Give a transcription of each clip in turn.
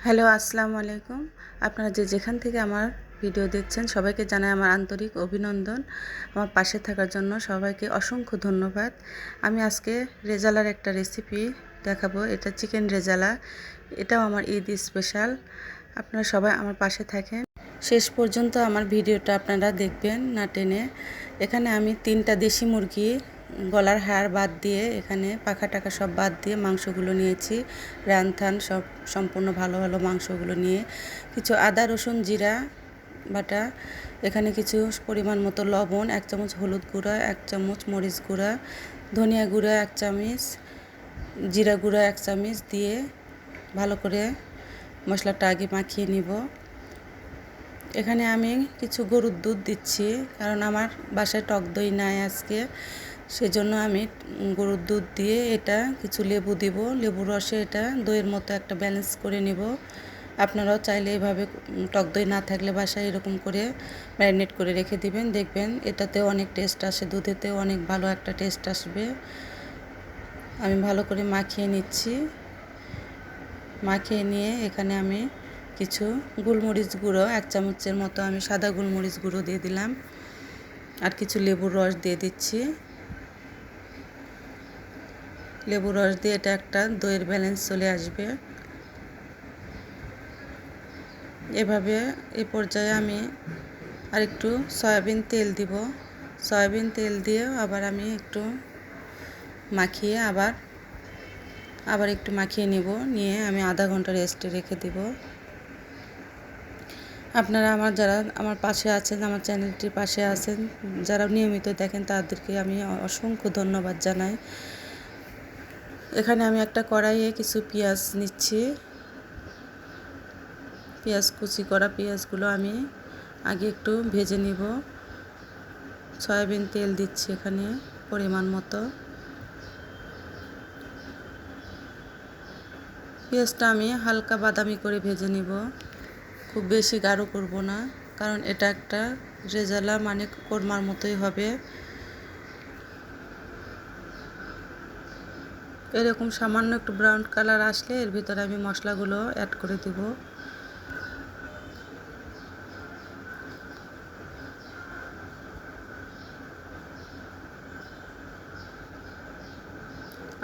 Hello, আসসালামু আলাইকুম। আপনারা যেখান থেকে আমার ভিডিও দেখছেন সবাইকে জানাই আমার আন্তরিক অভিনন্দন। আমার পাশে থাকার জন্য সবাইকে অসংখ্য ধন্যবাদ। আমি আজকে রেজালার একটা রেসিপি দেখাবো। এটা চিকেন রেজালা। এটাও আমার ঈদ স্পেশাল। আপনারা সবাই আমার পাশে থাকেন। শেষ পর্যন্ত আমার ভিডিওটা আপনারা দেখবেন না টেনে। এখানে আমি 3টা দেশি মুরগি গলার হাড় বাদ দিয়ে, এখানে পাখা টাকা সব বাদ দিয়ে মাংসগুলো নিয়েছি। রানথান সব সম্পূর্ণ ভালো ভালো মাংসগুলো নিয়ে কিছু আদা রসুন জিরা বাটা, এখানে কিছু পরিমাণ মতো লবণ, 1 চামচ হলুদ গুঁড়া, 1 চামচ মরিচ গুঁড়া, ধনিয়া গুঁড়া 1 চামচ, জিরা গুঁড়া 1 চামচ দিয়ে ভালো করে মশলাটা আগে মাখিয়ে নিব। এখানে আমি কিছু গরুর দুধ দিচ্ছি, কারণ আমার বাসায় টক দই নাই আজকে, সেজন্য আমি গরুর দুধ দিয়ে এটা কিছু লেবু দিব, লেবুর রসে এটা দইয়ের মতো একটা ব্যালেন্স করে নিব। আপনারাও চাইলে এভাবে টক দই না থাকলে বাসায় এরকম করে ম্যারিনেট করে রেখে দিবেন, দেখবেন এটাতে অনেক টেস্ট আসে, দুধেতেও অনেক ভালো একটা টেস্ট আসবে। আমি ভালো করে মাখিয়ে নিচ্ছি। মাখিয়ে নিয়ে এখানে আমি কিছু গোলমরিচ গুঁড়ো 1 চামচের মতো আমি সাদা গোলমরিচ গুঁড়ো দিয়ে দিলাম, আর কিছু লেবুর রস দিয়ে দিচ্ছি। লেবুর রস দিয়ে এটা একটা দইয়ের ব্যালেন্স চলে আসবে। এভাবে এই পর্যায়ে আমি আরেকটু সয়াবিন তেল দিব। সয়াবিন তেল দিয়ে আবার আমি একটু মাখিয়ে আবার একটু মাখিয়ে নিব, নিয়ে আমি আধা ঘন্টা রেস্টে রেখে দিব। আপনারা যারা আমার পাশে আছেন, আমার চ্যানেলটির পাশে আছেন, যারা নিয়মিত দেখেন, তাদেরকে আমি অসংখ্য ধন্যবাদ জানাই। এখানে আমি একটা কড়াইয়ে কিছু পেঁয়াজ নিচ্ছি। পেঁয়াজ কুচি করা পেঁয়াজগুলো আমি আগে একটু ভেজে নিব। সয়াবিন তেল দিচ্ছি এখানে পরিমাণ মতো। পেঁয়াজটা আমি হালকা বাদামি করে ভেজে নিব, খুব বেশি গাঢ় করব না, কারণ এটা একটা রেজালা মানে কোরমার মতোই হবে। এরকম সামান্য একটু ব্রাউন কালার আসলে এর ভিতরে আমি মশলাগুলো অ্যাড করে দেব।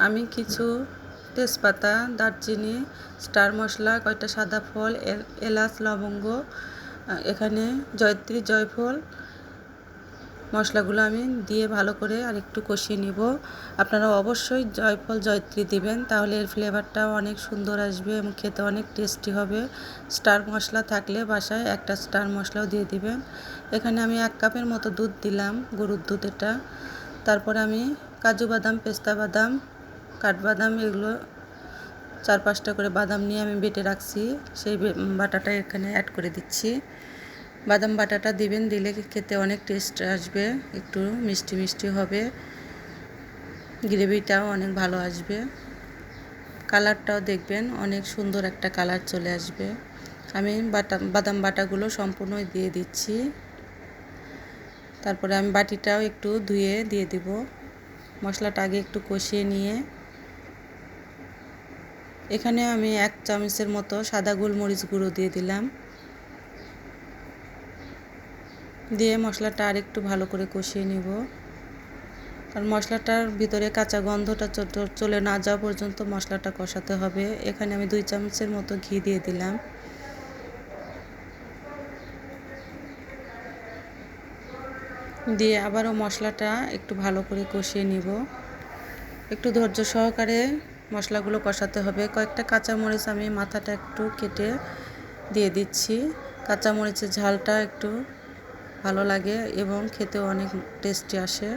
আমি কিছু তেজপাতা, দারচিনি, স্টার মশলা, কয়টা সাদা ফল, এলাচ, লবঙ্গ, এখানে জয়ত্রী, জয়ফল মশলাগুলো আমি দিয়ে ভালো করে আর একটু কষিয়ে নিব। আপনারা অবশ্যই জয়ফল জয়ত্রী দিবেন, তাহলে এর ফ্লেভারটাও অনেক সুন্দর আসবে এবং খেতে অনেক টেস্টি হবে। স্টার মশলা থাকলে বাসায় একটা স্টার মশলাও দিয়ে দিবেন। এখানে আমি 1 কাপের মতো দুধ দিলাম, গরুর দুধ এটা। তারপরে আমি কাজু বাদাম, পেস্তা বাদাম, কাঠবাদাম, এগুলো 4-5টা করে বাদাম নিয়ে আমি বেটে রাখছি, সেই বাটাটা এখানে অ্যাড করে দিচ্ছি। বাদাম বাটাটা দিবেন, দিলে খেতে অনেক টেস্ট আসবে, একটু মিষ্টি মিষ্টি হবে, গ্রেভিটাও অনেক ভালো আসবে, কালারটাও দেখবেন অনেক সুন্দর একটা কালার চলে আসবে। আমি বাদাম বাটাগুলো সম্পূর্ণ দিয়ে দিচ্ছি। তারপরে আমি বাটিটাও একটু ধুয়ে দিয়ে দিব। মশলাটা আগে একটু কষিয়ে নিয়ে এখানে আমি 1 চামচের মতো সাদা গোলমরিচ গুঁড়ো দিয়ে দিলাম, দিয়ে মশলাটা আর একটু ভালো করে কষিয়ে নিব। কারণ মশলাটার ভিতরে কাঁচা গন্ধটা চলে না যাওয়া পর্যন্ত মশলাটা কষাতে হবে। এখানে আমি 2 চামচের মতো ঘি দিয়ে দিলাম। দিয়ে আবারও মশলাটা একটু ভালো করে কষিয়ে নিব। একটু ধৈর্য সহকারে মশলাগুলো কষাতে হবে। কয়েকটা কাঁচামরিচ আমি মাথাটা একটু কেটে দিয়ে দিচ্ছি। কাঁচামরিচের ঝালটা একটু ভালো লাগে এবং খেতেও অনেক টেস্টি আসে,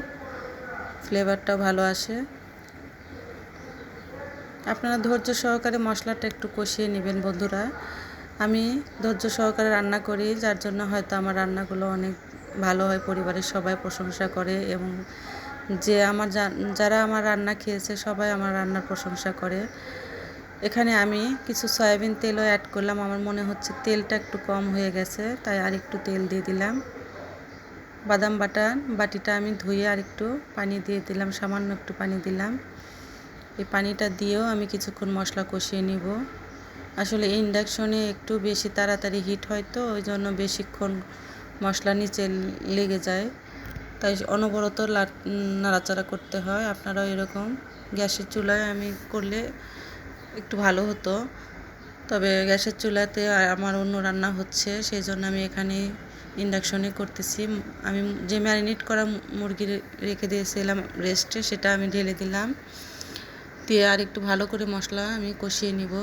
ফ্লেভারটাও ভালো আসে। আপনারা ধৈর্য সহকারে মশলাটা একটু কষিয়ে নেবেন বন্ধুরা। আমি ধৈর্য সহকারে রান্না করি, যার জন্য হয়তো আমার রান্নাগুলো অনেক ভালো হয়, পরিবারের সবাই প্রশংসা করে এবং যারা আমার রান্না খেয়েছে সবাই আমার রান্নার প্রশংসা করে। এখানে আমি কিছু সয়াবিন তেলও অ্যাড করলাম, আমার মনে হচ্ছে তেলটা একটু কম হয়ে গেছে, তাই আর একটু তেল দিয়ে দিলাম। বাদাম বাটিটা আমি ধুয়ে আর একটু পানি দিয়ে দিলাম, সামান্য একটু পানি দিলাম। এই পানিটা দিয়েও আমি কিছুক্ষণ মশলা কষিয়ে নিব। আসলে ইন্ডাকশনে একটু বেশি তাড়াতাড়ি হিট হয় তো ওই জন্য বেশিক্ষণ মশলা নিচে লেগে যায়, তাই অনবরত নাড়াচাড়া করতে হয়। আপনারাও এরকম গ্যাসের চুলায় আমি করলে একটু ভালো হতো, তবে গ্যাসের চুলাতে আমার অন্য রান্না হচ্ছে, সেই জন্য আমি এখানে ইন্ডাকশনে করতেছি। আমি যে ম্যারিনেট করা মুরগি রেখে দিয়েছিলাম রেস্টে, সেটা আমি ঢেলে দিলাম, দিয়ে আর একটু ভালো করে মশলা আমি কষিয়ে নিব।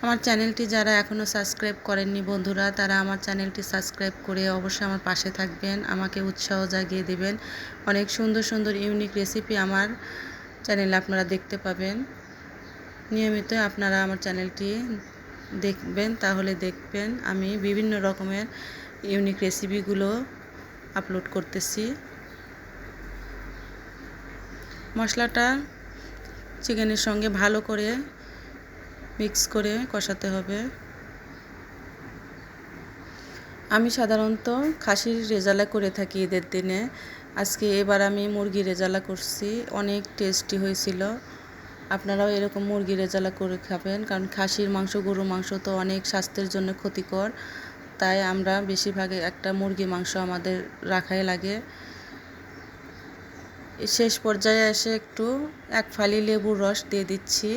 আমার চ্যানেলটি যারা এখনও সাবস্ক্রাইব করেননি বন্ধুরা, তারা আমার চ্যানেলটি সাবস্ক্রাইব করে অবশ্যই আমার পাশে থাকবেন, আমাকে উৎসাহ জাগিয়ে দেবেন। অনেক সুন্দর সুন্দর ইউনিক রেসিপি আমার চ্যানেলে আপনারা দেখতে পাবেন। নিয়মিত আপনারা আমার চ্যানেলটি দেখবেন, তাহলে দেখবেন আমি বিভিন্ন রকমের ইউনিক রেসিপিগুলো আপলোড করতেছি। মশলাটা চিকেনের সঙ্গে ভালো করে মিক্স করে কষাতে হবে। আমি সাধারণত খাসির রেজালা করে থাকি ঈদের দিনে, এবার আমি মুরগির রেজালা করছি, অনেক টেস্টি হয়েছিল। আপনারাও এরকম মুরগির রেজালা করে খাবেন, কারণ খাসির মাংস, গরুর মাংস তো অনেক স্বাস্থ্যের জন্য ক্ষতিকর, তাই আমরা বেশিরভাগে একটা মুরগি মাংস আমাদের রাখাই লাগে। শেষ পর্যায়ে এসে একটু 1 ফালি লেবুর রস দিয়ে দিচ্ছি,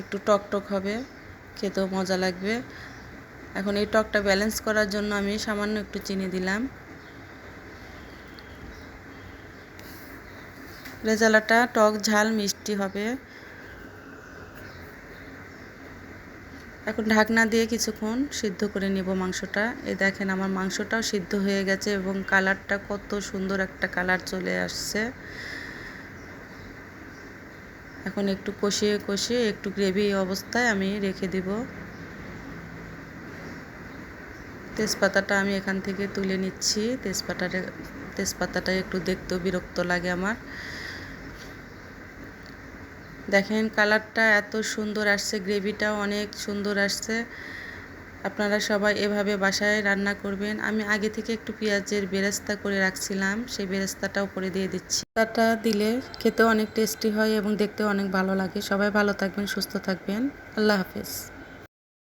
একটু টক হবে, খেতেও মজা লাগবে। এখন এই টকটা ব্যালেন্স করার জন্য আমি সামান্য একটু চিনি দিলাম। রেজালাটা টক ঝাল মিষ্টি হবে। এখন ঢাকনা দিয়ে কিছুক্ষণ সিদ্ধ করে নেব মাংসটা। এই দেখেন আমার মাংসটাও সিদ্ধ হয়ে গেছে এবং কালারটা কত সুন্দর একটা কালার চলে আসছে। এখন একটু কষিয়ে একটু গ্রেভি অবস্থায় আমি রেখে দিব। তেজপাতাটা আমি এখান থেকে তুলে নিচ্ছি। তেজপাতাটা একটু দেখতেও বিরক্ত লাগে আমার। দেখেন কালারটা এত সুন্দর আসছে, গ্রেভিটাও অনেক সুন্দর আসছে। আপনারা সবাই এভাবে বাসায় রান্না করবেন। আমি আগে থেকে একটু পেঁয়াজের বেরেস্তা করে রাখছিলাম, সেই বেরেস্তাটা উপরে দিয়ে দিচ্ছি। বেরেস্তাটা দিলে খেতেও অনেক টেস্টি হয় এবং দেখতেও অনেক ভালো লাগে। সবাই ভালো থাকবেন, সুস্থ থাকবেন। আল্লাহ হাফেজ।